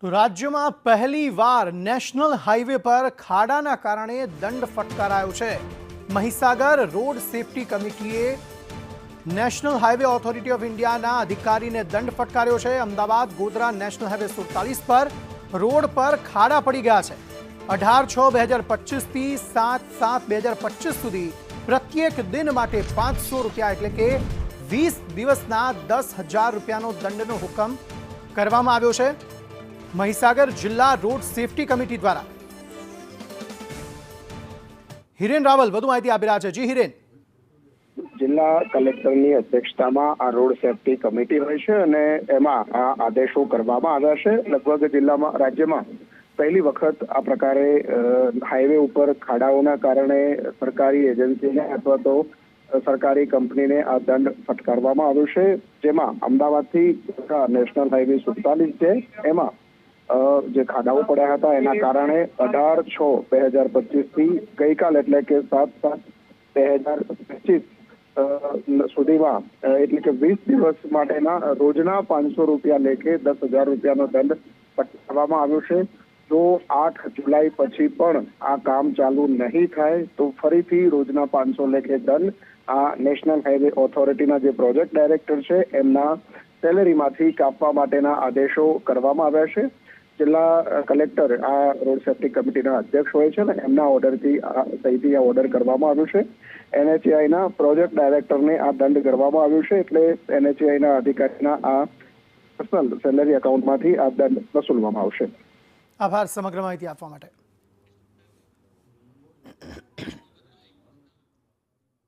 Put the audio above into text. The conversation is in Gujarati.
તો રાજ્યમાં પહેલીવાર નેશનલ હાઈવે પર ખાડાના કારણે દંડ ફટકારાયો છે। મહીસાગર રોડ સેફટી કમિટીએ નેશનલ હાઈવે ઓથોરિટી ઓફ ઇન્ડિયાના અધિકારીને દંડ ફટકાર્યો છે। અમદાવાદ ગોધરા નેશનલ હાઈવે 47 પર રોડ પર ખાડા પડી ગયા છે। 18/6/2025 થી 7/7/2025 સુધી પ્રત્યેક દિન માટે 500 રૂપિયા એટલે કે 20 દિવસના 10,000 રૂપિયાનો દંડનો હુકમ કરવામાં આવ્યો છે મહીસાગર જિલ્લા રોડ સેફટી કમિટી દ્વારા। હિરેન રાવલ વધુ માહિતી આપી રહ્યા છે। જી હિરેન। જિલ્લા કલેક્ટરની અધ્યક્ષતામાં આ રોડ સેફટી કમિટી હોય છે અને એમાં આ આદેશો કરવામાં આવ્યા છે। લગભગ જિલ્લામાં રાજ્યમાં પહેલી વખત આ પ્રકારે હાઈવે ઉપર ખાડાઓના કારણે સરકારી એજન્સીને અથવા તો સરકારી કંપનીને આ દંડ ફટકારવામાં આવ્યો છે। જેમાં અમદાવાદથી નેશનલ હાઈવે 47 છે એમાં જે ખાડાઓ પડ્યા હતા એના કારણે 18/6/2025 થી ગઈકાલ એટલે કે 7/7/2025 સુધીમાં એટલે કે 20 દિવસ માટેના રોજના 500 રૂપિયા લેખે 10,000 રૂપિયાનો દંડ ફટકારવામાં આવ્યો છે। જો 8 જુલાઈ પછી પણ આ કામ ચાલુ નહીં થાય તો ફરીથી રોજના 500 લેખે દંડ આ નેશનલ હાઈવે ઓથોરિટીના જે પ્રોજેક્ટ ડાયરેક્ટર છે એમના સેલેરીમાંથી કાપવા માટેના આદેશો કરવામાં આવ્યા છે। જિલ્લા કલેક્ટર આ રોડ સેફટી કમિટીના અધ્યક્ષ હોય છે ને એમના ઓર્ડરથી સહીથી આ ઓર્ડર કરવામાં આવ્યો છે। NHAIના પ્રોજેક્ટ ડાયરેક્ટરને આ દંડ કરવામાં આવ્યો છે એટલે NHAIના અધિકારીના આ પર્સનલ સેલેરી એકાઉન્ટમાંથી આ દંડ વસૂલવામાં આવશે। આભાર સમગ્ર માહિતી આપવા માટે।